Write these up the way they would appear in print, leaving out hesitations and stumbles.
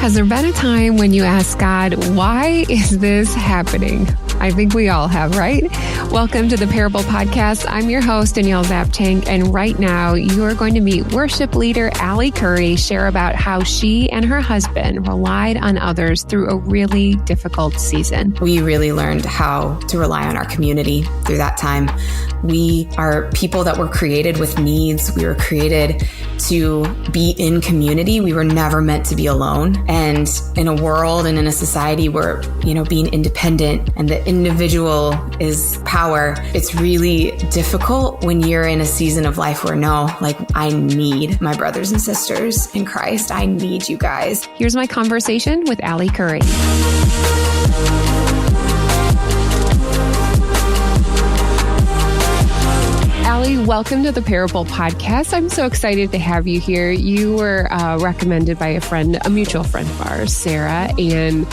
Has there been a time when you asked God, why is this happening? I think we all have, right? Welcome to the Parable Podcast. I'm your host, Danielle Zapchenk, and right now you are going to meet worship leader Allie Curry share about how she and her husband relied on others through a really difficult season. We really learned how to rely on our community through that time. We are people that were created with needs. We were created to be in community. We were never meant to be alone. And in a world and in a society where, being independent and the individual is power, it's really difficult when you're in a season of life where I need my brothers and sisters in Christ. I need you guys. Here's my conversation with Allie Curry. Allie, welcome to the Parable Podcast. I'm so excited to have you here. You were recommended by a mutual friend of ours, Sarah, and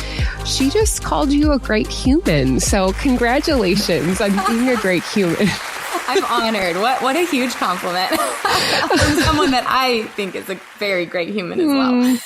she just called you a great human. So congratulations on being a great human. I'm honored. What a huge compliment from someone that I think is a very great human as well.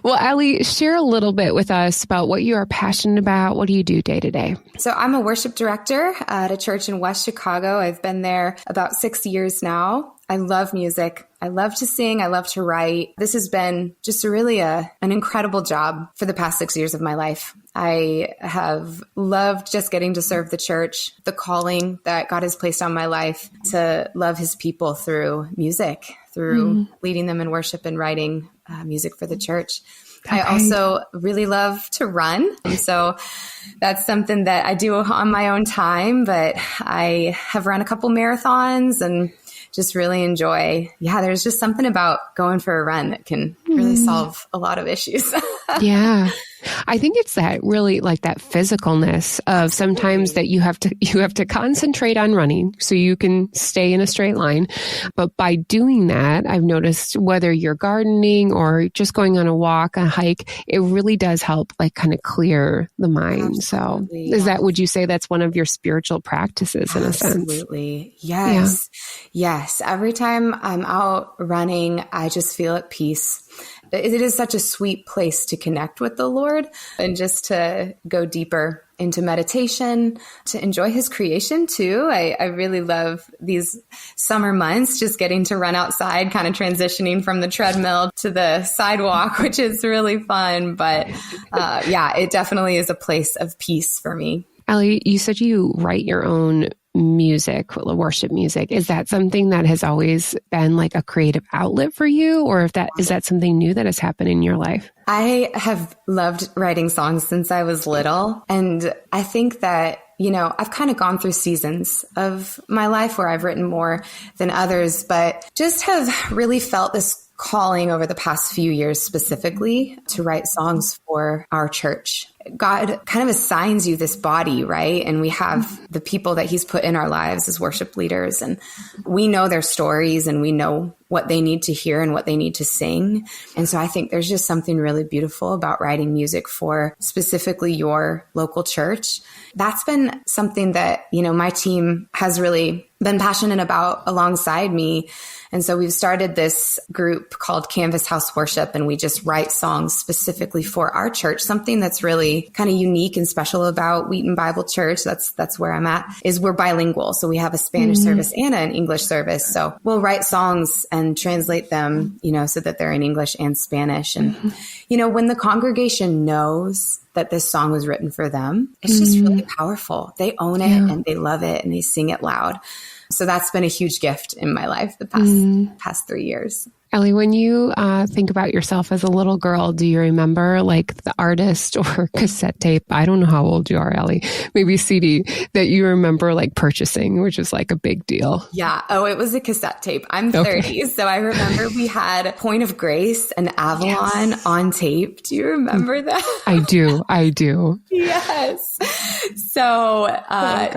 Well, Allie, share a little bit with us about what you are passionate about. What do you do day to day? So I'm a worship director at a church in West Chicago. I've been there about 6 years now. I love music. I love to sing. I love to write. This has been just really an incredible job for the past 6 years of my life. I have loved just getting to serve the church, the calling that God has placed on my life to love his people through music, through leading them in worship and writing music for the church. Okay. I also really love to run. And so that's something that I do on my own time, but I have run a couple marathons and just really enjoy. Yeah, there's just something about going for a run that can really solve a lot of issues. Yeah. I think it's that really like that physicalness of sometimes that you have to concentrate on running so you can stay in a straight line. But by doing that, I've noticed whether you're gardening or just going on a walk, a hike, it really does help like kind of clear the mind. Absolutely. So would you say that's one of your spiritual practices in a sense? Absolutely. Yes. Yeah. Yes. Every time I'm out running, I just feel at peace. It is such a sweet place to connect with the Lord and just to go deeper into meditation, to enjoy his creation too. I really love these summer months, just getting to run outside, kind of transitioning from the treadmill to the sidewalk, which is really fun. But it definitely is a place of peace for me. Allie, you said you write your own music, worship music. Is that something that has always been like a creative outlet for you? Or is that something new that has happened in your life? I have loved writing songs since I was little. And I think that, I've kind of gone through seasons of my life where I've written more than others, but just have really felt this calling over the past few years specifically to write songs for our church. God kind of assigns you this body, right? And we have the people that he's put in our lives as worship leaders, and we know their stories and we know what they need to hear and what they need to sing. And so I think there's just something really beautiful about writing music for specifically your local church. That's been something that, my team has really been passionate about alongside me. And so we've started this group called Canvas House Worship, and we just write songs specifically for our church. Something that's really kind of unique and special about Wheaton Bible Church, that's where I'm at, is we're bilingual. So we have a Spanish service and an English service. So we'll write songs and translate them, so that they're in English and Spanish. And, when the congregation knows that this song was written for them, it's just really powerful. They own it and they love it and they sing it loud. So that's been a huge gift in my life the past 3 years. Allie, when you think about yourself as a little girl, do you remember like the artist or cassette tape? I don't know how old you are, Allie. Maybe CD that you remember like purchasing, which is like a big deal. Yeah. Oh, it was a cassette tape. I'm 30. So I remember we had Point of Grace and Avalon on tape. Do you remember that? I do. Yes. So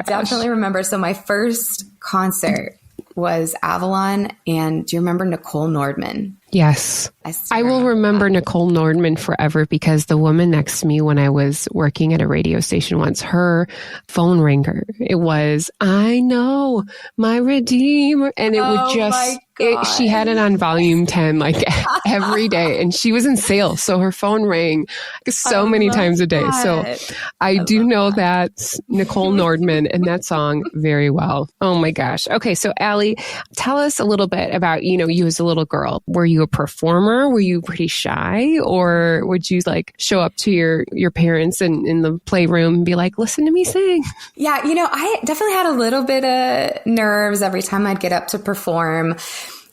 definitely remember. So my first concert was Avalon, and do you remember Nicole Nordman? Yes. I will remember Nicole Nordman forever because the woman next to me when I was working at a radio station once, her phone ringer, it was, I know my Redeemer. And it would just, she had it on volume 10 like every day. And she was in sales. So her phone rang so many times a day. So I do know that Nicole Nordman and that song very well. Oh my gosh. Okay. So Allie, tell us a little bit about, you as a little girl. Were you a performer? Were you pretty shy, or would you like show up to your parents in the playroom and be like, listen to me sing? Yeah, I definitely had a little bit of nerves every time I'd get up to perform.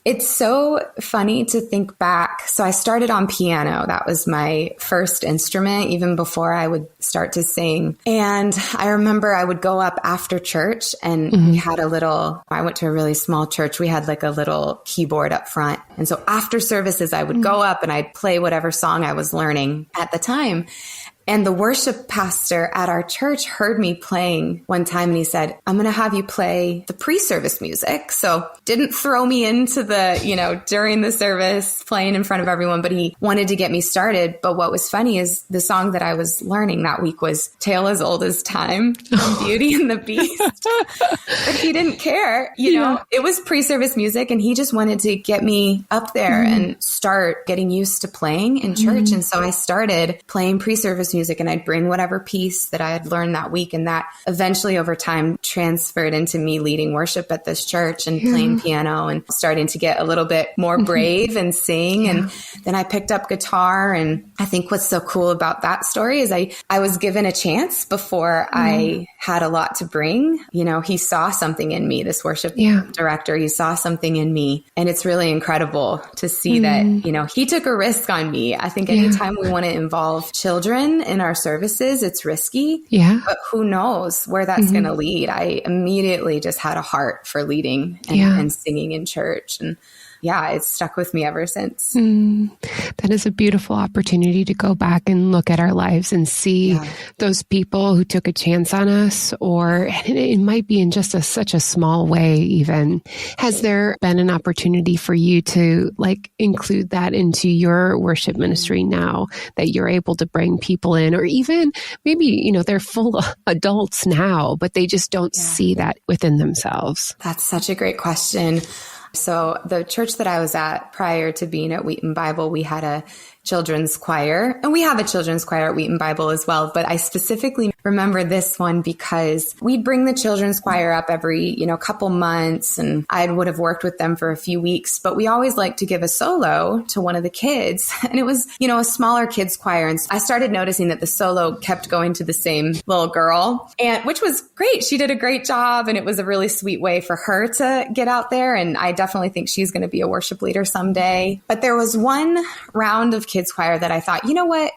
It's so funny to think back. So I started on piano. That was my first instrument, even before I would start to sing. And I remember I would go up after church and we had I went to a really small church. We had like a little keyboard up front. And so after services, I would go up and I'd play whatever song I was learning at the time. And the worship pastor at our church heard me playing one time and he said, I'm going to have you play the pre-service music. So didn't throw me into the, during the service playing in front of everyone, but he wanted to get me started. But what was funny is the song that I was learning that week was Tale as Old as Time from Beauty and the Beast. But he didn't care, it was pre-service music and he just wanted to get me up there and start getting used to playing in church. And so I started playing pre-service music and I'd bring whatever piece that I had learned that week. And that eventually over time transferred into me leading worship at this church and playing piano and starting to get a little bit more brave and sing. And then I picked up guitar. And I think what's so cool about that story is I was given a chance before I had a lot to bring. He saw something in me, this worship director, he saw something in me. And it's really incredible to see that, he took a risk on me. I think anytime we want to involve children in our services, it's risky, but who knows where that's going to lead. I immediately just had a heart for leading and singing in church. And it's stuck with me ever since. That is a beautiful opportunity to go back and look at our lives and see those people who took a chance on us, or it might be in just such a small way even. Has there been an opportunity for you to include that into your worship ministry now that you're able to bring people in, or even maybe, they're full adults now, but they just don't see that within themselves? That's such a great question. So the church that I was at prior to being at Wheaton Bible, we had a children's choir, and we have a children's choir at Wheaton Bible as well. But I specifically remember this one because we'd bring the children's choir up every, couple months, and I would have worked with them for a few weeks, but we always liked to give a solo to one of the kids. And it was, a smaller kids choir. And I started noticing that the solo kept going to the same little girl, and which was great. She did a great job, and it was a really sweet way for her to get out there. And I definitely think she's going to be a worship leader someday. But there was one round of kids choir that I thought,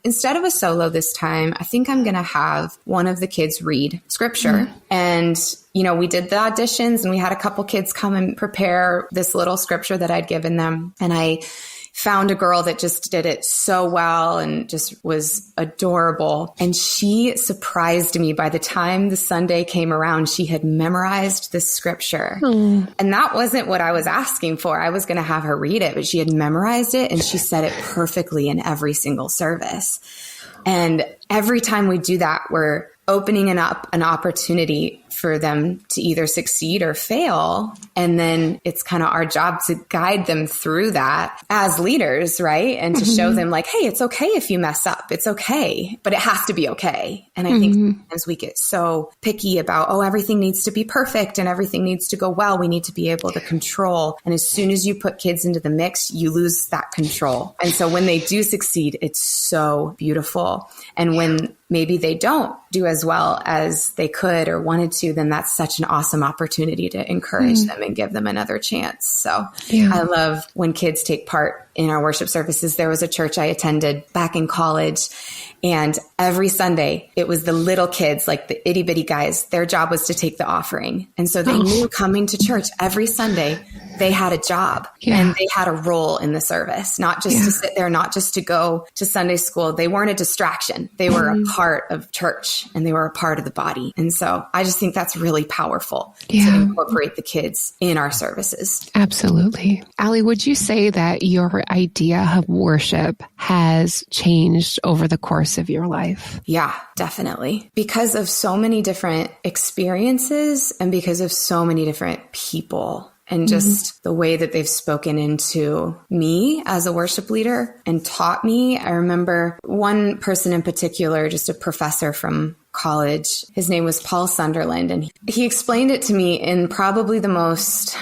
instead of a solo this time, I think I'm going to have one of the kids read scripture. And, we did the auditions and we had a couple kids come and prepare this little scripture that I'd given them. And I found a girl that just did it so well and just was adorable. And she surprised me. By the time the Sunday came around, she had memorized the scripture. And that wasn't what I was asking for. I was going to have her read it, but she had memorized it and she said it perfectly in every single service. And every time we do that, we're opening up an opportunity for them to either succeed or fail. And then it's kind of our job to guide them through that as leaders, right? And to show them hey, it's okay if you mess up. It's okay, but it has to be okay. And I think sometimes we get so picky about, everything needs to be perfect and everything needs to go well. We need to be able to control. And as soon as you put kids into the mix, you lose that control. And so when they do succeed, it's so beautiful. And when maybe they don't do as well as they could or wanted to, then that's such an awesome opportunity to encourage them and give them another chance. So I love when kids take part in our worship services. There was a church I attended back in college, and every Sunday it was the little kids, like the itty bitty guys. Their job was to take the offering. And so they knew coming to church every Sunday, they had a job and they had a role in the service, not just to sit there, not just to go to Sunday school. They weren't a distraction. They were a part of church and they were a part of the body. And so I just think that's really powerful to incorporate the kids in our services. Absolutely. Allie, would you say that your your idea of worship has changed over the course of your life? Yeah, definitely. Because of so many different experiences and because of so many different people and just the way that they've spoken into me as a worship leader and taught me. I remember one person in particular, just a professor from college. His name was Paul Sunderland, and he explained it to me in probably the most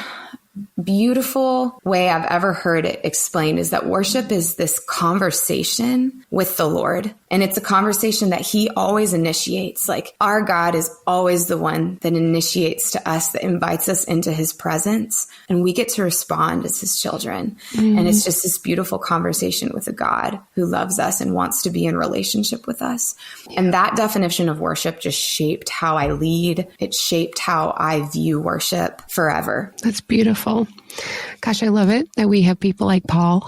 beautiful way I've ever heard it explained, is that worship is this conversation with the Lord. And it's a conversation that he always initiates. Like, our God is always the one that initiates to us, that invites us into his presence. And we get to respond as his children. And it's just this beautiful conversation with a God who loves us and wants to be in relationship with us. And that definition of worship just shaped how I lead. It shaped how I view worship forever. That's beautiful. Gosh, I love it that we have people like Paul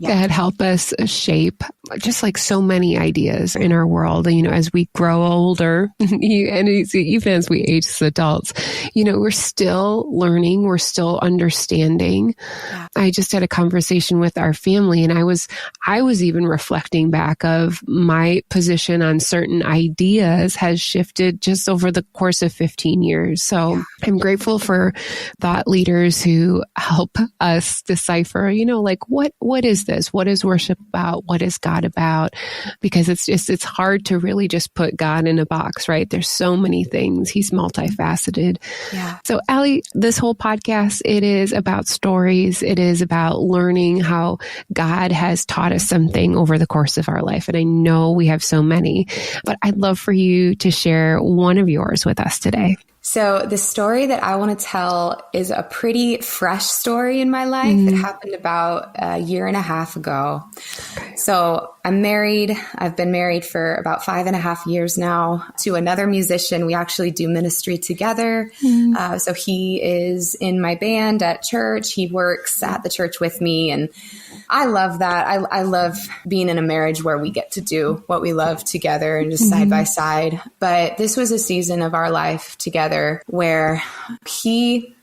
that help us shape just like so many ideas in our world. You know, as we grow older and even as we age as adults, you know, we're still learning, we're still understanding. Yeah. I just had a conversation with our family, and I was even reflecting back of my position on certain ideas has shifted just over the course of 15 years. So I'm grateful for thought leaders who help us decipher, you know, like what is this? What is worship about? What is God about? Because it's hard to really just put God in a box, right? There's so many things. He's multifaceted. Yeah. So Allie, this whole podcast, it is about stories. It is about learning how God has taught us something over the course of our life. And I know we have so many, but I'd love for you to share one of yours with us today. So the story that I want to tell is a pretty fresh story in my life. It happened about a year and a half ago. So I'm married. I've been married for about 5.5 years now to another musician. We actually do ministry together. So he is in my band at church. He works at the church with me, and I love that. I love being in a marriage where we get to do what we love together and just side by side. But this was a season of our life together where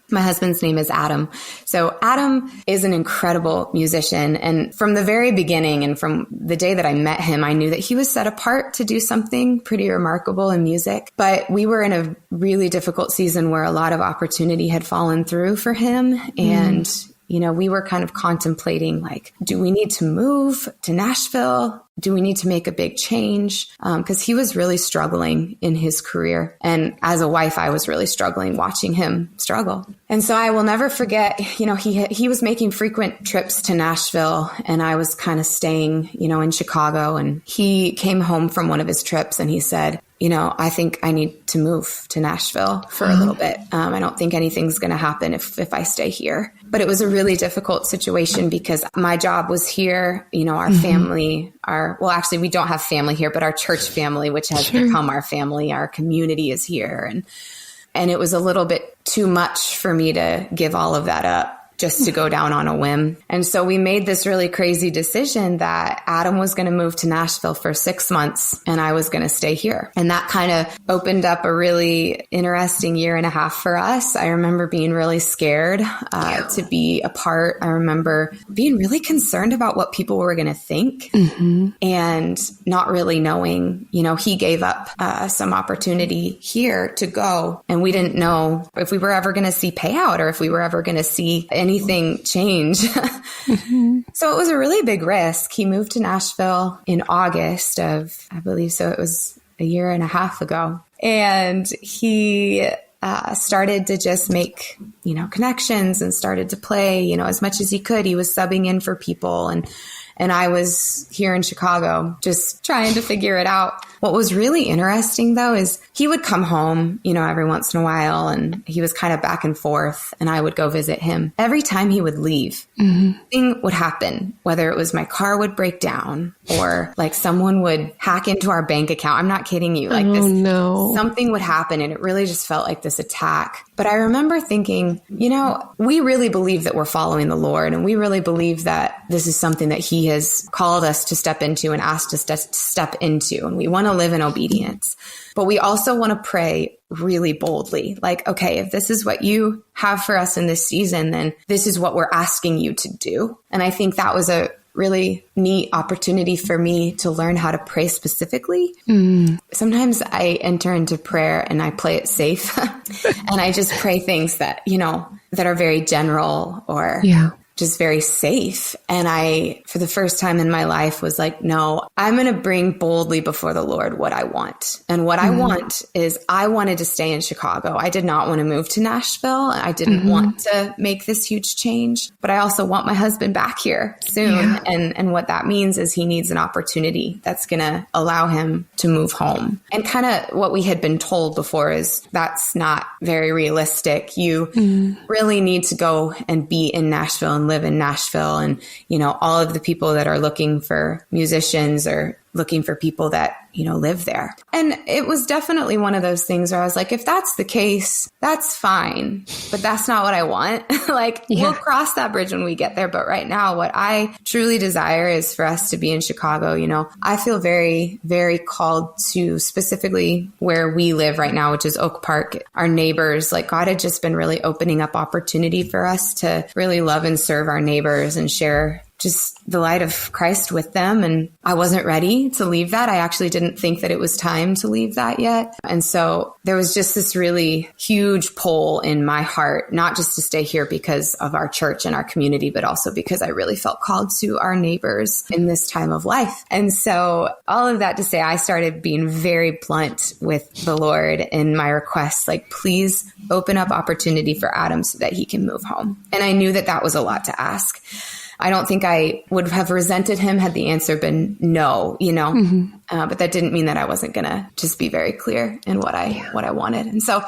my husband's name is Adam. So Adam is an incredible musician. And from the very beginning and from the day that I met him, I knew that he was set apart to do something pretty remarkable in music. But we were in a really difficult season where a lot of opportunity had fallen through for him. And you know, we were kind of contemplating, like, do we need to move to Nashville? Do we need to make a big change? Because he was really struggling in his career. And as a wife, I was really struggling watching him struggle. And so I will never forget, you know, he was making frequent trips to Nashville, and I was kind of staying, you know, in Chicago. And he came home from one of his trips and he said, you know, I think I need to move to Nashville for a little bit. I don't think anything's going to happen if I stay here. But it was a really difficult situation because my job was here. You know, our family, actually, we don't have family here, but our church family, which has become our family, our community is here. And it was a little bit too much for me to give all of that up just to go down on a whim. And so we made this really crazy decision that Adam was going to move to Nashville for 6 months and I was going to stay here. And that kind of opened up a really interesting year and a half for us. I remember being really scared to be apart. I remember being really concerned about what people were going to think and not really knowing, you know, he gave up some opportunity here to go. And we didn't know if we were ever going to see payout or if we were ever going to see anything change. So it was a really big risk. He moved to Nashville in August of, I believe, so it was a year and a half ago. And he started to just make, you know, connections and started to play, you know, as much as he could. He was subbing in for people. And I was here in Chicago just trying to figure it out. What was really interesting, though, is he would come home, you know, every once in a while, and he was kind of back and forth, and I would go visit him. Every time he would leave, something would happen, whether it was my car would break down or like someone would hack into our bank account. I'm not kidding you. Like something would happen, and it really just felt like this attack. But I remember thinking, you know, we really believe that we're following the Lord, and we really believe that this is something that he he has called us to step into and asked us to step into. And we want to live in obedience. But we also want to pray really boldly. Like, okay, if this is what you have for us in this season, then this is what we're asking you to do. And I think that was a really neat opportunity for me to learn how to pray specifically. Sometimes I enter into prayer and I play it safe and I just pray things that, that are very general or just very safe. And I, for the first time in my life, was like, no, I'm going to bring boldly before the Lord what I want. And what I want is I wanted to stay in Chicago. I did not want to move to Nashville. I didn't want to make this huge change, but I also want my husband back here soon. And what that means is he needs an opportunity that's going to allow him to move home. And kind of what we had been told before is that's not very realistic. You really need to go and be in Nashville and live in Nashville. And, all of the people that are looking for musicians or looking for people that, live there. And it was definitely one of those things where I was like, if that's the case, that's fine, but that's not what I want. We'll cross that bridge when we get there. But right now, what I truly desire is for us to be in Chicago. I feel very, very called to specifically where we live right now, which is Oak Park, our neighbors. Like God had just been really opening up opportunity for us to really love and serve our neighbors and share just the light of Christ with them. And I wasn't ready to leave that. I actually didn't think that it was time to leave that yet. And so there was just this really huge pull in my heart, not just to stay here because of our church and our community, but also because I really felt called to our neighbors in this time of life. And so all of that to say, I started being very blunt with the Lord in my requests, like, please open up opportunity for Adam so that he can move home. And I knew that that was a lot to ask. I don't think I would have resented him had the answer been no, but that didn't mean that I wasn't going to just be very clear in what I wanted. And so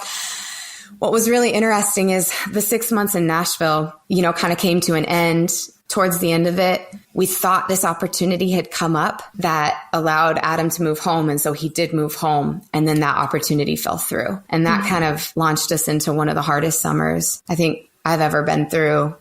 what was really interesting is the 6 months in Nashville, kind of came to an end. Towards the end of it, we thought this opportunity had come up that allowed Adam to move home. And so he did move home. And then that opportunity fell through. And that kind of launched us into one of the hardest summers I think I've ever been through,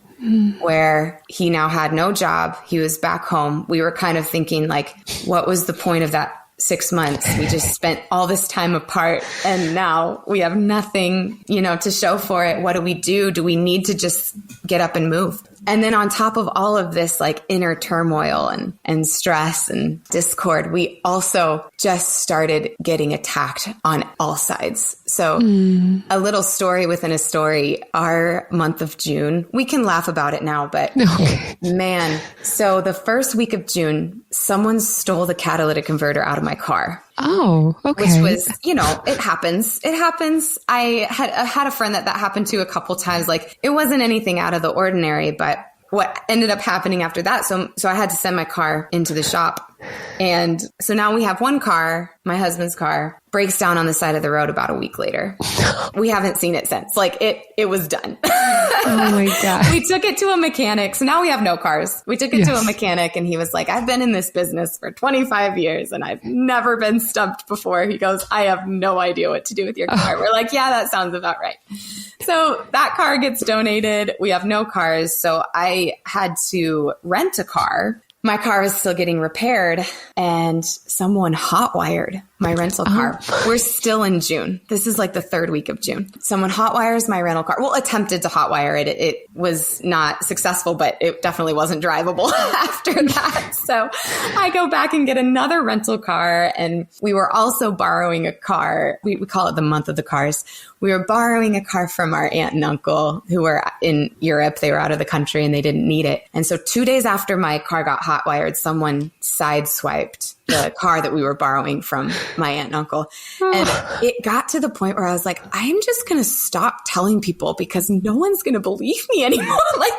where he now had no job. He was back home. We were kind of thinking, like, what was the point of that 6 months? We just spent all this time apart and now we have nothing, to show for it. What do we do? Do we need to just get up and move? And then on top of all of this, like, inner turmoil and stress and discord, we also just started getting attacked on all sides. So a little story within a story, our month of June, we can laugh about it now, but man, so the first week of June, someone stole the catalytic converter out of my car. Oh, okay. Which was, it happens. It happens. I had a friend that happened to a couple times. Like, it wasn't anything out of the ordinary, but what ended up happening after that. So I had to send my car into the shop. And so now we have one car, my husband's car, breaks down on the side of the road about a week later. We haven't seen it since. Like, it was done. Oh my God. We took it to a mechanic. So now we have no cars. We took it to a mechanic and he was like, I've been in this business for 25 years and I've never been stumped before. He goes, I have no idea what to do with your car. We're like, yeah, that sounds about right. So that car gets donated. We have no cars. So I had to rent a car. My car was still getting repaired and someone hotwired my rental car. We're still in June. This is like the third week of June. Someone hotwires my rental car. Well, attempted to hotwire it. It was not successful, but it definitely wasn't drivable after that. So I go back and get another rental car. And we were also borrowing a car. We call it the month of the cars. We were borrowing a car from our aunt and uncle who were in Europe. They were out of the country and they didn't need it. And so 2 days after my car got hotwired, someone sideswiped the car that we were borrowing from my aunt and uncle. And it got to the point where I was like, I'm just going to stop telling people because no one's going to believe me anymore. Like,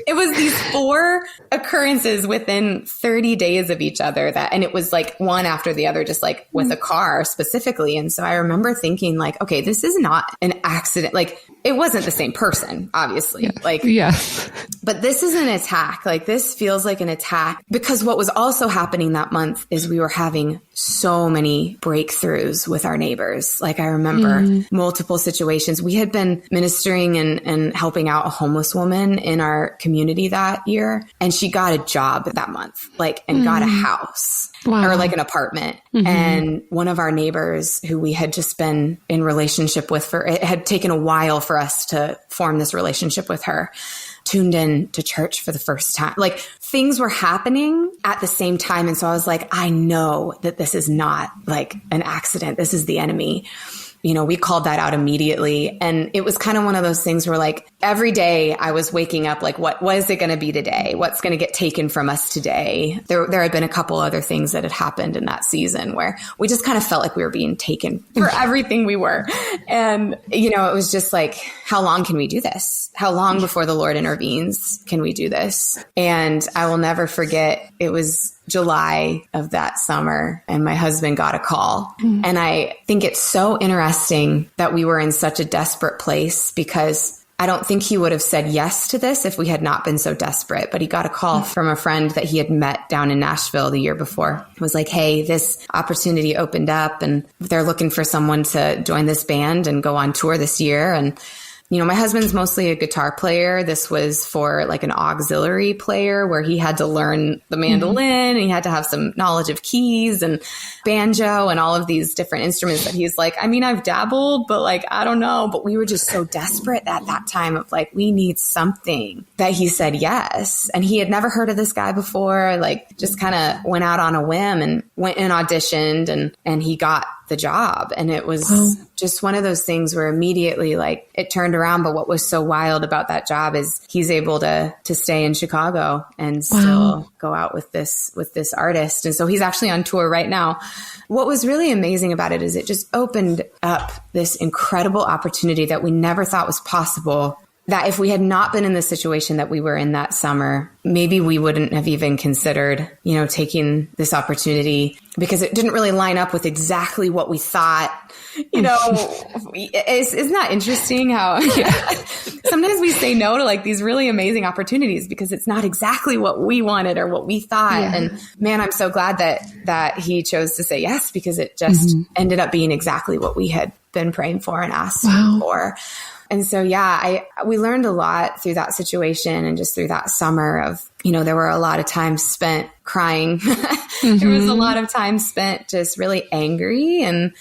it was these 4 occurrences within 30 days of each other and it was like one after the other, just like with a car specifically. And so I remember thinking like, okay, this is not an accident. Like, it wasn't the same person, obviously. Yes. But this is an attack. Like this feels like an attack because what was also happening that month is we were having so many breakthroughs with our neighbors. Like I remember multiple situations. We had been ministering and helping out a homeless woman in our community that year. And she got a job that month, like, and got a house. Wow. Or like an apartment. And one of our neighbors who we had just been in relationship with it had taken a while for us to form this relationship with her, tuned in to church for the first time. Like things were happening at the same time. And so I was like, I know that this is not like an accident. This is the enemy. You know, we called that out immediately. And it was kind of one of those things where like every day I was waking up like, what is it going to be today? What's going to get taken from us today? There had been a couple other things that had happened in that season where we just kind of felt like we were being taken for everything we were. And, you know, it was just like, how long can we do this? How long before the Lord intervenes can we do this? And I will never forget, it was July of that summer and my husband got a call. And I think it's so interesting that we were in such a desperate place because I don't think he would have said yes to this if we had not been so desperate. But he got a call from a friend that he had met down in Nashville the year before. It was like, hey, this opportunity opened up and they're looking for someone to join this band and go on tour this year. And you know, my husband's mostly a guitar player. This was for like an auxiliary player where he had to learn the mandolin and he had to have some knowledge of keys and banjo and all of these different instruments that he's like, I mean, I've dabbled, but like, I don't know. But we were just so desperate at that time of like, we need something that he said yes. And he had never heard of this guy before, like just kind of went out on a whim and went and auditioned and he got the job. And it was just one of those things where immediately like it turned around. But what was so wild about that job is he's able to stay in Chicago and still go out with this artist. And so he's actually on tour right now. What was really amazing about it is it just opened up this incredible opportunity that we never thought was possible. That if we had not been in the situation that we were in that summer, maybe we wouldn't have even considered, you know, taking this opportunity because it didn't really line up with exactly what we thought. You know, isn't that interesting how sometimes we say no to like these really amazing opportunities because it's not exactly what we wanted or what we thought. Yeah. And man, I'm so glad that he chose to say yes because it just ended up being exactly what we had been praying for and asked for. And so, we learned a lot through that situation and just through that summer of, you know, there were a lot of times spent crying. There was a lot of time spent just really angry and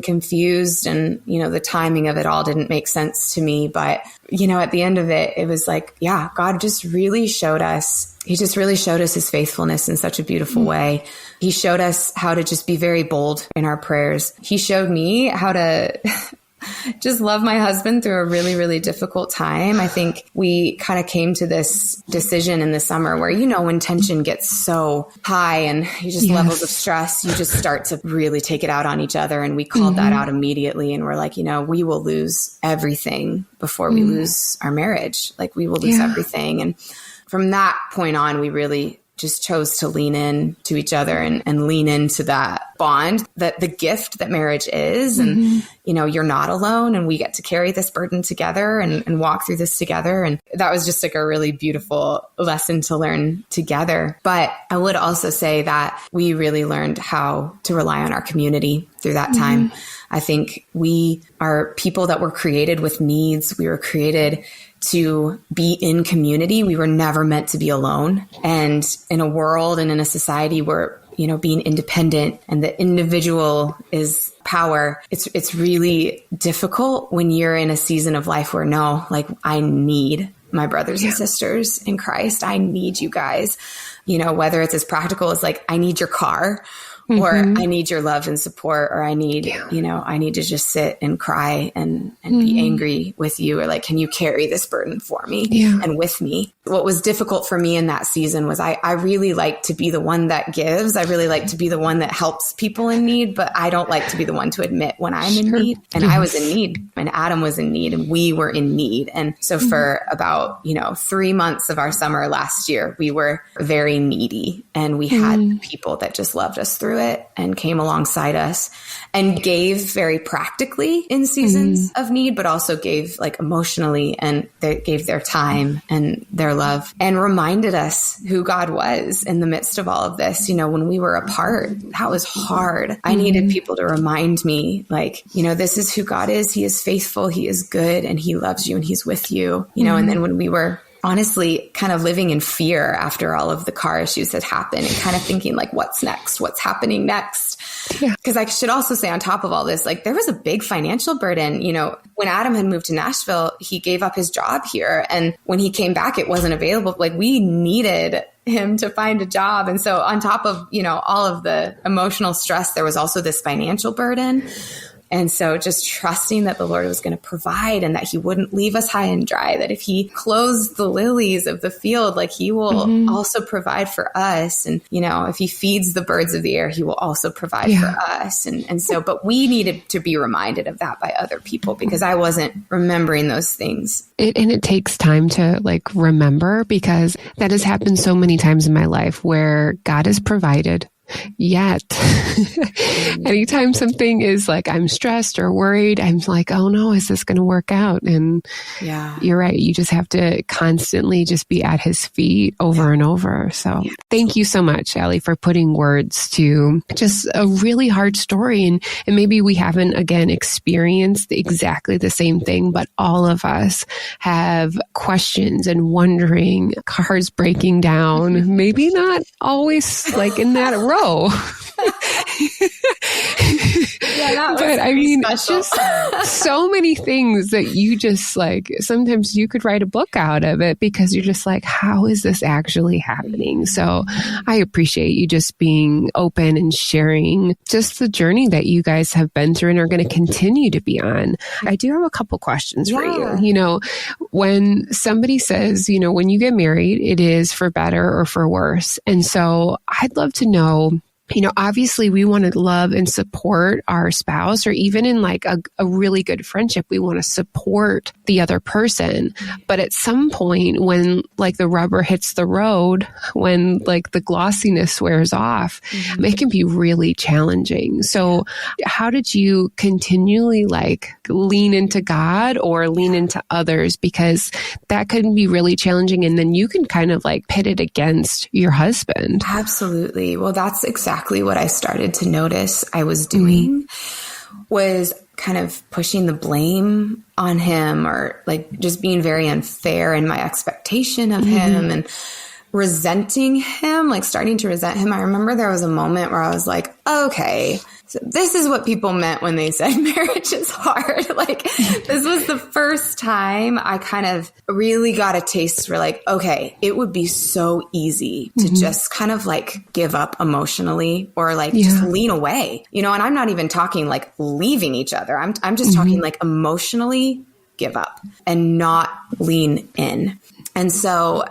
confused. And, you know, the timing of it all didn't make sense to me. But, you know, at the end of it, it was like, God just really showed us. He just really showed us his faithfulness in such a beautiful way. He showed us how to just be very bold in our prayers. He showed me how to just love my husband through a really, really difficult time. I think we kind of came to this decision in the summer where, you know, when tension gets so high and you just levels of stress, you just start to really take it out on each other. And we called that out immediately. And we're like, you know, we will lose everything before we lose our marriage. Like we will lose everything. And from that point on, we really just chose to lean in to each other and lean into that bond, that the gift that marriage is. And, you know, you're not alone and we get to carry this burden together and walk through this together. And that was just like a really beautiful lesson to learn together. But I would also say that we really learned how to rely on our community through that time. I think we are people that were created with needs. We were created to be in community. We were never meant to be alone. And in a world and in a society where, you know, being independent and the individual is power, it's really difficult when you're in a season of life where I need my brothers and sisters in Christ. I need you guys, you know, whether it's as practical as like, I need your car or I need your love and support, or I need, you know, I need to just sit and cry and be angry with you, or like, can you carry this burden for me and with me? What was difficult for me in that season was I really like to be the one that gives. I really like to be the one that helps people in need, but I don't like to be the one to admit when I'm in need. And I was in need and Adam was in need and we were in need. And so for about, you know, 3 months of our summer last year, we were very needy and we had people that just loved us through through it and came alongside us and gave very practically in seasons of need, but also gave like emotionally, and they gave their time and their love and reminded us who God was in the midst of all of this. You know, when we were apart, that was hard. I needed people to remind me, like, you know, this is who God is. He is faithful. He is good, and he loves you, and he's with you, you know. And then when we were honestly kind of living in fear after all of the car issues had happened and kind of thinking like, what's next? What's happening next? Because I should also say on top of all this, like there was a big financial burden. You know, when Adam had moved to Nashville, he gave up his job here. And when he came back, it wasn't available. Like we needed him to find a job. And so on top of, you know, all of the emotional stress, there was also this financial burden. And so just trusting that the Lord was going to provide and that he wouldn't leave us high and dry, that if he clothes the lilies of the field, like he will also provide for us. And, you know, if he feeds the birds of the air, he will also provide for us. And so, but we needed to be reminded of that by other people because I wasn't remembering those things. And it takes time to like remember, because that has happened so many times in my life where God has provided. Yet, anytime something is like, I'm stressed or worried, I'm like, oh no, is this going to work out? And you're right. You just have to constantly just be at his feet over and over. So thank you so much, Allie, for putting words to just a really hard story. And maybe we haven't, again, experienced exactly the same thing, but all of us have questions and wondering, cars breaking down, maybe not always like in that row. But I mean, just so many things that you just like, sometimes you could write a book out of it because you're just like, how is this actually happening? So I appreciate you just being open and sharing just the journey that you guys have been through and are going to continue to be on. I do have a couple questions for you. You know, when somebody says, you know, when you get married, it is for better or for worse. And so I'd love to know, you know, obviously we want to love and support our spouse, or even in like a really good friendship, we want to support the other person. But at some point when like the rubber hits the road, when like the glossiness wears off, it can be really challenging. So how did you continually like lean into God or lean into others? Because that can be really challenging. And then you can kind of like pit it against your husband. Absolutely. Well, that's exactly what I started to notice I was doing was kind of pushing the blame on him, or like just being very unfair in my expectation of him and resenting him, like starting to resent him. I remember there was a moment where I was like, okay, so this is what people meant when they said marriage is hard. Like this was the first time I kind of really got a taste for like, okay, it would be so easy to just kind of like give up emotionally or like just lean away, you know, and I'm not even talking like leaving each other. I'm just talking like emotionally give up and not lean in. And so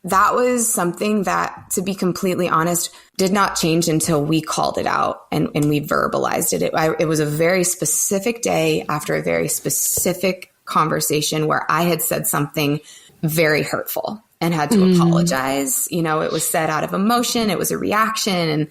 that was something that, to be completely honest, did not change until we called it out and we verbalized it. It was a very specific day after a very specific conversation where I had said something very hurtful and had to apologize. You know, it was said out of emotion. It was a reaction. And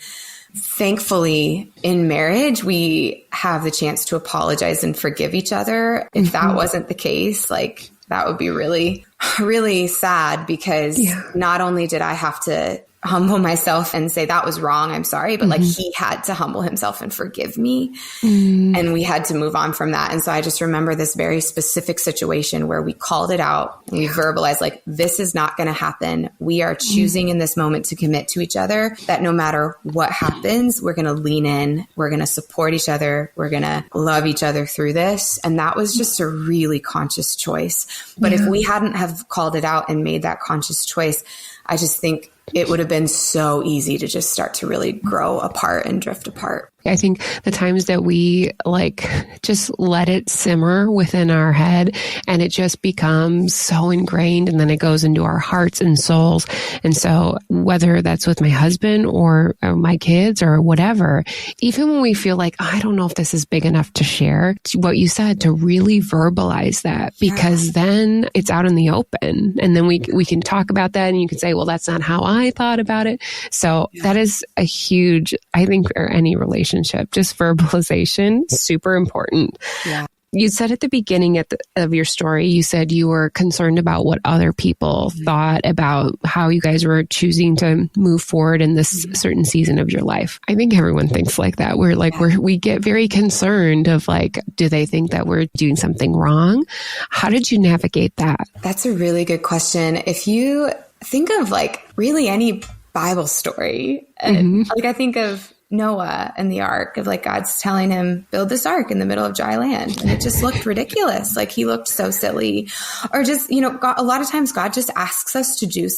thankfully, in marriage, we have the chance to apologize and forgive each other. If that wasn't the case, like, that would be really, really sad, because not only did I have to humble myself and say that was wrong, I'm sorry, but like he had to humble himself and forgive me. And we had to move on from that. And so I just remember this very specific situation where we called it out and we verbalized like, this is not going to happen. We are choosing in this moment to commit to each other that no matter what happens, we're going to lean in, we're going to support each other, we're going to love each other through this. And that was just a really conscious choice. But if we hadn't have called it out and made that conscious choice, I just think it would have been so easy to just start to really grow apart and drift apart. I think the times that we like just let it simmer within our head and it just becomes so ingrained and then it goes into our hearts and souls. And so whether that's with my husband or my kids or whatever, even when we feel like, I don't know if this is big enough to share, what you said, to really verbalize that, because then it's out in the open and then we can talk about that and you can say, well, that's not how I thought about it. So that is a huge, I think, for any relationship, just verbalization, super important. Yeah. You said at the beginning of your story, you said you were concerned about what other people thought about how you guys were choosing to move forward in this certain season of your life. I think everyone thinks like that. We're like, we get very concerned of like, do they think that we're doing something wrong? How did you navigate that? That's a really good question. If you think of like really any Bible story, like I think of Noah and the ark, of like God's telling him, build this ark in the middle of dry land. And it just looked ridiculous. Like he looked so silly. Or just, God, a lot of times God just asks us to do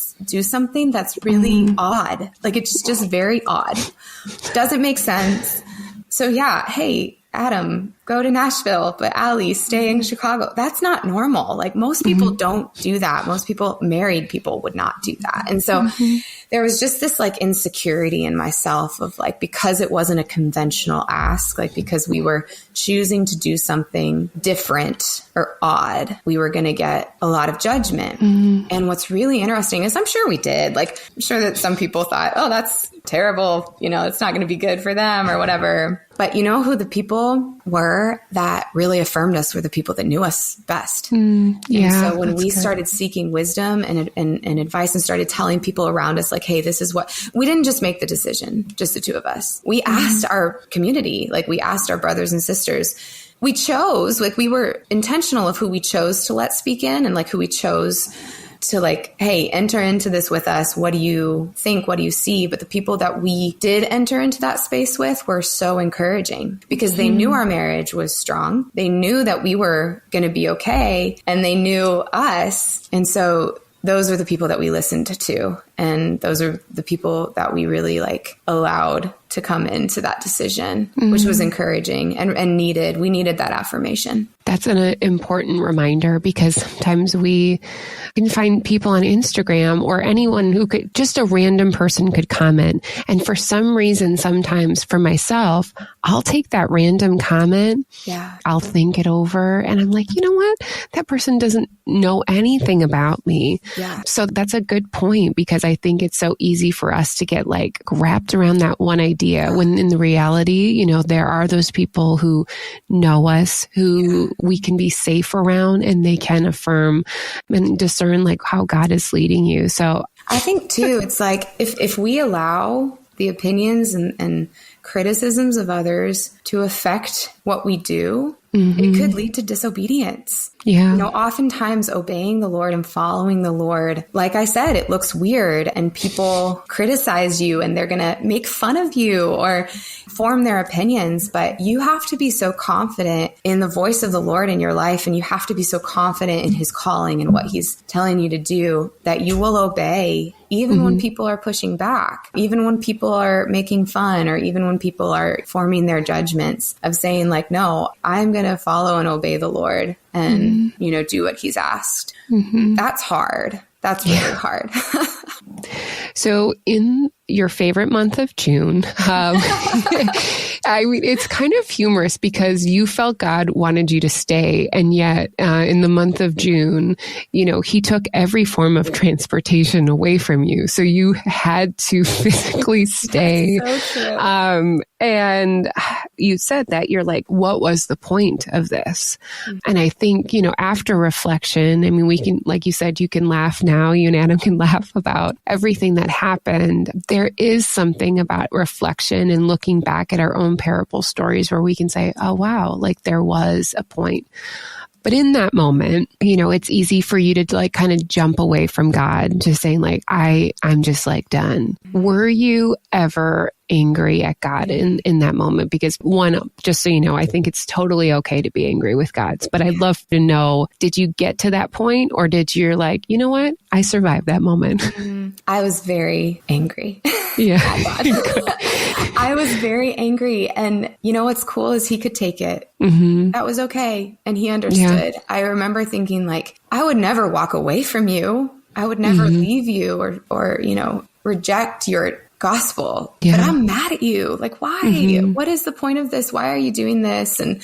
something that's really odd. Like it's just very odd. Doesn't make sense. So yeah, hey, Adam, go to Nashville, but Allie, stay in Chicago. That's not normal. Like most people don't do that. Most people, married people, would not do that. And so there was just this like insecurity in myself of like, because it wasn't a conventional ask, like because we were choosing to do something different or odd, we were going to get a lot of judgment. And what's really interesting is I'm sure we did. Like, I'm sure that some people thought, oh, that's terrible. It's not going to be good for them or whatever. But you know who the people were that really affirmed us were the people that knew us best. And so when we started seeking wisdom and advice and started telling people around us, like, hey, this is what, we didn't just make the decision, just the two of us. We asked our community, like we asked our brothers and sisters. We chose, like we were intentional of who we chose to let speak in and like who we chose to like, hey, enter into this with us. What do you think? What do you see? But the people that we did enter into that space with were so encouraging because they knew our marriage was strong. They knew that we were going to be okay and they knew us. And so those are the people that we listened to. And those are the people that we really like allowed to come into that decision, which was encouraging and needed. We needed that affirmation. That's an important reminder because sometimes we can find people on Instagram or anyone who could, just a random person could comment. And for some reason, sometimes for myself, I'll take that random comment. Yeah. I'll think it over and I'm like, you know what? That person doesn't know anything about me. Yeah. So that's a good point because I think it's so easy for us to get like wrapped around that one idea when in the reality, there are those people who know us, who we can be safe around and they can affirm and discern like how God is leading you. So I think too, it's like if we allow the opinions and criticisms of others to affect what we do, it could lead to disobedience. Yeah. Oftentimes obeying the Lord and following the Lord, like I said, it looks weird and people criticize you and they're going to make fun of you or form their opinions. But you have to be so confident in the voice of the Lord in your life. And you have to be so confident in his calling and what he's telling you to do that you will obey even when people are pushing back, even when people are making fun, or even when people are forming their judgments of saying like, no, I'm going to follow and obey the Lord and, do what he's asked. That's hard. That's really hard. So in your favorite month of June, it's kind of humorous because you felt God wanted you to stay. And yet in the month of June, he took every form of transportation away from you. So you had to physically stay. That's so true. And you said that you're like, what was the point of this? And I think, after reflection, we can, like you said, you can laugh now. You and Adam can laugh about everything that happened. There is something about reflection and looking back at our own parable stories where we can say, oh, wow, like there was a point. But in that moment, it's easy for you to like kind of jump away from God, just saying like, I'm just like done. Were you ever angry at God in that moment? Because one, just so you know, I think it's totally okay to be angry with God. But I'd love to know, did you get to that point or did you like, you know what? I survived that moment. I was very angry. Yeah. I was very angry. And you know, what's cool is he could take it. That was okay. And he understood. I remember thinking like, I would never walk away from you. I would never leave you or, you know, reject your gospel, but I'm mad at you. Like, why? What is the point of this? Why are you doing this? And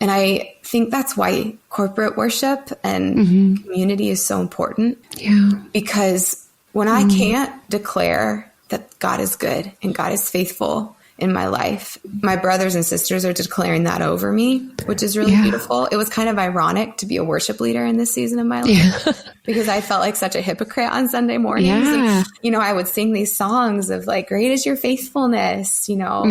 I think that's why corporate worship and community is so important. Yeah. Because when I can't declare that God is good and God is faithful in my life, my brothers and sisters are declaring that over me, which is really beautiful. It was kind of ironic to be a worship leader in this season of my life because I felt like such a hypocrite on Sunday mornings. And, you know, I would sing these songs of like, great is your faithfulness, you know,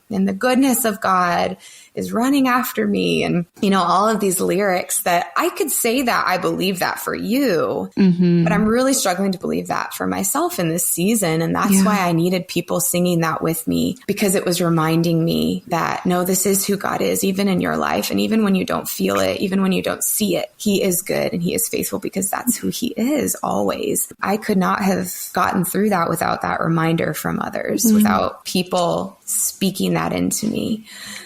and the goodness of God is running after me. And, you know, all of these lyrics that I could say that I believe that for you, but I'm really struggling to believe that for myself in this season. And that's why I needed people singing that with me, because it was reminding me that, no, this is who God is, even in your life. And even when you don't feel it, even when you don't see it, he is good and he is faithful because that's who he is always. I could not have gotten through that without that reminder from others, without people speaking that into me.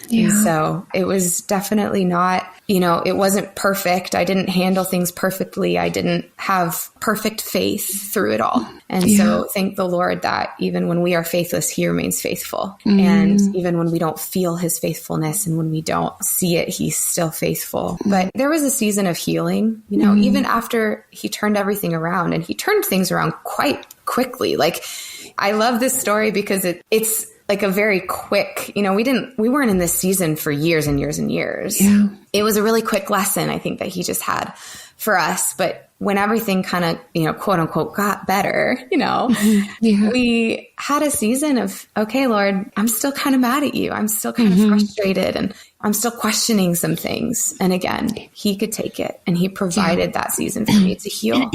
And so it was definitely not, you know, it wasn't perfect. I didn't handle things perfectly. I didn't have perfect faith through it all. And so thank the Lord that even when we are faithless, he remains faithful. And even when we don't feel his faithfulness and when we don't see it, he's still faithful. But there was a season of healing, you know, even after he turned everything around, and he turned things around quite quickly. Like, I love this story because it's like a very quick, you know, we weren't in this season for years and years and years. Yeah. It was a really quick lesson, I think, that he just had for us. But when everything kind of, you know, quote unquote, got better, you know, we had a season of, okay, Lord, I'm still kind of mad at you. I'm still kind of frustrated and I'm still questioning some things. And again, he could take it, and he provided that season for me to heal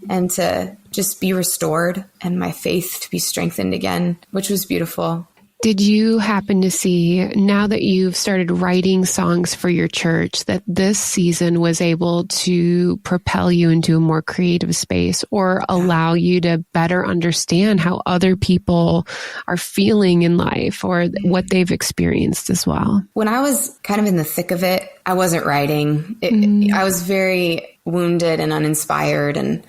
and to just be restored and my faith to be strengthened again, which was beautiful. Did you happen to see, now that you've started writing songs for your church, that this season was able to propel you into a more creative space or allow you to better understand how other people are feeling in life or what they've experienced as well? When I was kind of in the thick of it, I wasn't writing. I was very wounded and uninspired and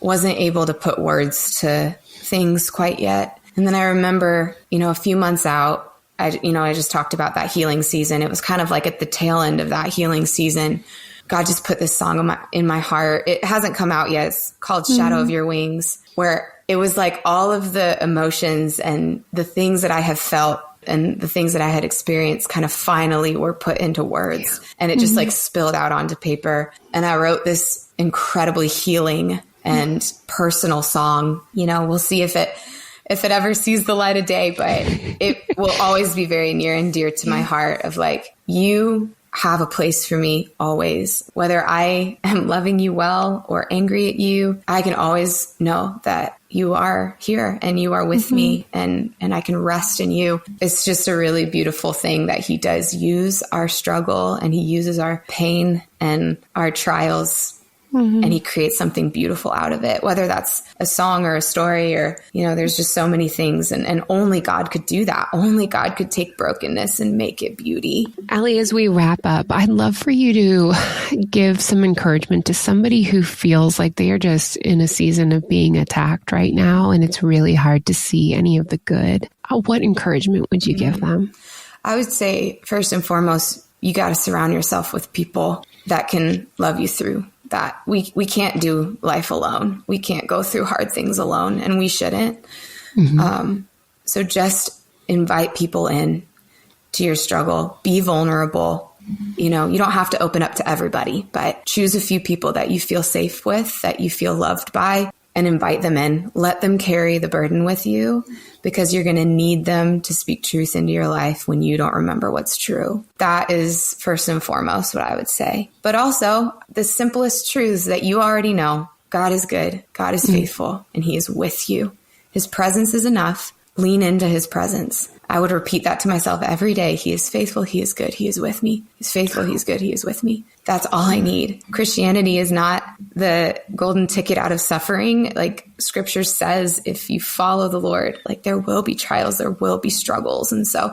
wasn't able to put words to things quite yet. And then I remember, you know, a few months out, I just talked about that healing season. It was kind of like at the tail end of that healing season, God just put this song in my heart. It hasn't come out yet. It's called Shadow of Your Wings, where it was like all of the emotions and the things that I have felt and the things that I had experienced kind of finally were put into words. And it just like spilled out onto paper. And I wrote this incredibly healing and personal song. You know, we'll see if it ever sees the light of day, but it will always be very near and dear to my heart of like, you have a place for me always. Whether I am loving you well or angry at you, I can always know that you are here and you are with me and I can rest in you. It's just a really beautiful thing that he does use our struggle and he uses our pain and our trials and he creates something beautiful out of it, whether that's a song or a story or, you know, there's just so many things. And only God could do that. Only God could take brokenness and make it beauty. Allie, as we wrap up, I'd love for you to give some encouragement to somebody who feels like they are just in a season of being attacked right now, and it's really hard to see any of the good. What encouragement would you give them? I would say, first and foremost, you got to surround yourself with people that can love you through that. We can't do life alone. We can't go through hard things alone, and we shouldn't. So just invite people in to your struggle. Be vulnerable. You know, you don't have to open up to everybody, but choose a few people that you feel safe with, that you feel loved by, and invite them in. Let them carry the burden with you, because you're going to need them to speak truth into your life when you don't remember what's true. That is first and foremost what I would say. But also the simplest truths that you already know. God is good. God is faithful, and he is with you. His presence is enough. Lean into his presence. I would repeat that to myself every day. He is faithful. He is good. He is with me. He's faithful. He is good. He is with me. that's all I need. Christianity is not the golden ticket out of suffering. Like scripture says, if you follow the Lord, like there will be trials, there will be struggles. And so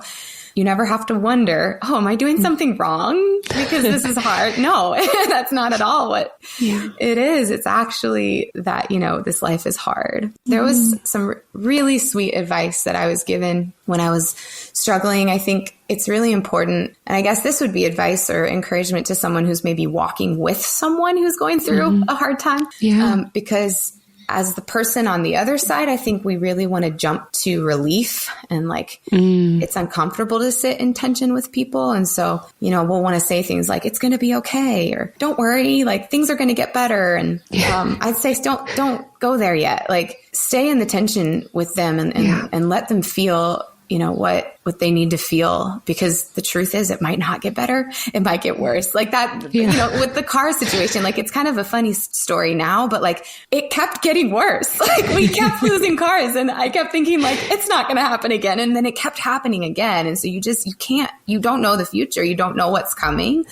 you never have to wonder, oh, am I doing something wrong because this is hard? No, that's not at all what it is. It's actually that, this life is hard. There was some really sweet advice that I was given when I was struggling. I think it's really important. And I guess this would be advice or encouragement to someone who's maybe walking with someone who's going through a hard time. Because as the person on the other side, I think we really want to jump to relief and it's uncomfortable to sit in tension with people. And so, we'll want to say things like, it's going to be okay, or don't worry, like things are going to get better. And I'd say don't go there yet. Like stay in the tension with them and let them feel what they need to feel, because the truth is it might not get better. It might get worse. Like that, with the car situation, like it's kind of a funny story now, but like it kept getting worse. Like we kept losing cars and I kept thinking like, it's not going to happen again. And then it kept happening again. And so you don't know the future. You don't know what's coming.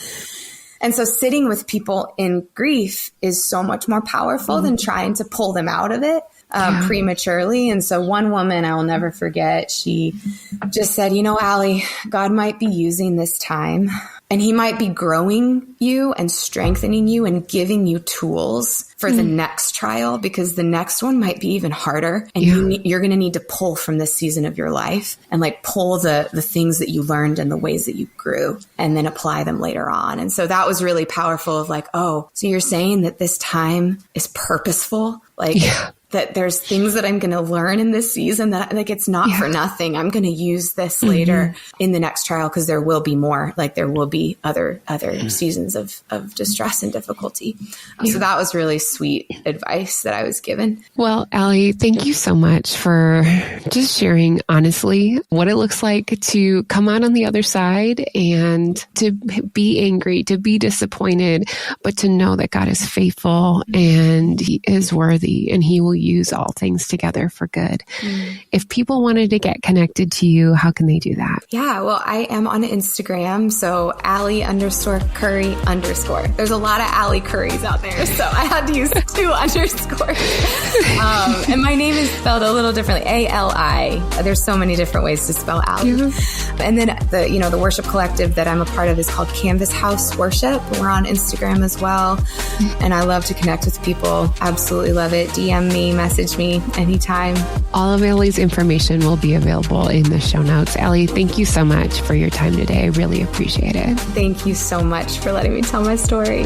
And so sitting with people in grief is so much more powerful than trying to pull them out of it prematurely. And so one woman I will never forget, she just said, Allie, God might be using this time and he might be growing you and strengthening you and giving you tools for the next trial, because the next one might be even harder. And you're going to need to pull from this season of your life and like pull the things that you learned and the ways that you grew and then apply them later on. And so that was really powerful of like, oh, so you're saying that this time is purposeful? Like that there's things that I'm going to learn in this season that like, it's not for nothing. I'm going to use this later in the next trial, because there will be more, like there will be other seasons of distress and difficulty. So that was really sweet advice that I was given. Well, Allie, thank you so much for just sharing honestly what it looks like to come out on the other side and to be angry, to be disappointed, but to know that God is faithful and he is worthy and he will use all things together for good. If people wanted to get connected to you, how can they do that? Yeah, well, I am on Instagram. So Allie_Curry_. There's a lot of Allie Currys out there. So I had to use 2 underscores. And my name is spelled a little differently. A-L-I. There's so many different ways to spell Allie. And then the worship collective that I'm a part of is called Canvas House Worship. We're on Instagram as well. And I love to connect with people. Absolutely love it. DM me, message me anytime. All of Allie's information will be available in the show notes. Allie, thank you so much for your time today. I really appreciate it. Thank you so much for letting me tell my story.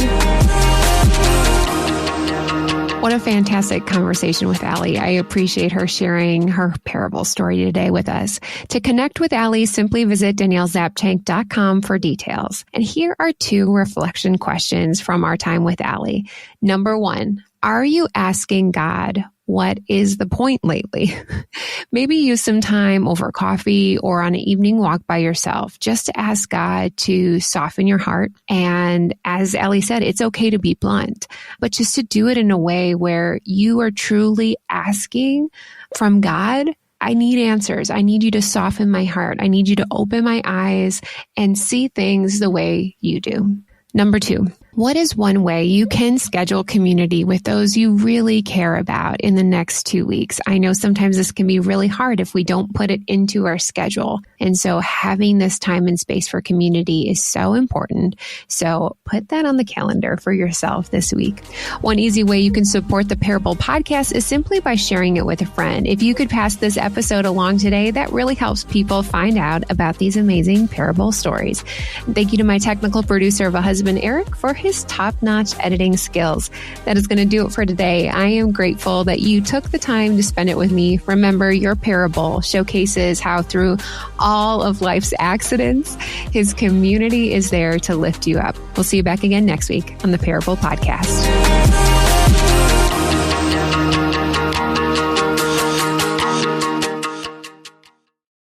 What a fantastic conversation with Allie. I appreciate her sharing her parable story today with us. To connect with Allie, simply visit daniellezapchenk.com for details. And here are 2 reflection questions from our time with Allie. Number 1, are you asking God, what is the point lately? Maybe use some time over coffee or on an evening walk by yourself just to ask God to soften your heart. And as Allie said, it's okay to be blunt, but just to do it in a way where you are truly asking from God, I need answers. I need you to soften my heart. I need you to open my eyes and see things the way you do. Number 2, what is one way you can schedule community with those you really care about in the next 2 weeks? I know sometimes this can be really hard if we don't put it into our schedule. And so having this time and space for community is so important. So put that on the calendar for yourself this week. One easy way you can support the Parable Podcast is simply by sharing it with a friend. If you could pass this episode along today, that really helps people find out about these amazing parable stories. Thank you to my technical producer of a husband, Eric, for his top-notch editing skills. That is going to do it for today. I am grateful that you took the time to spend it with me. Remember, your parable showcases how through all of life's accidents, his community is there to lift you up. We'll see you back again next week on the Parable Podcast.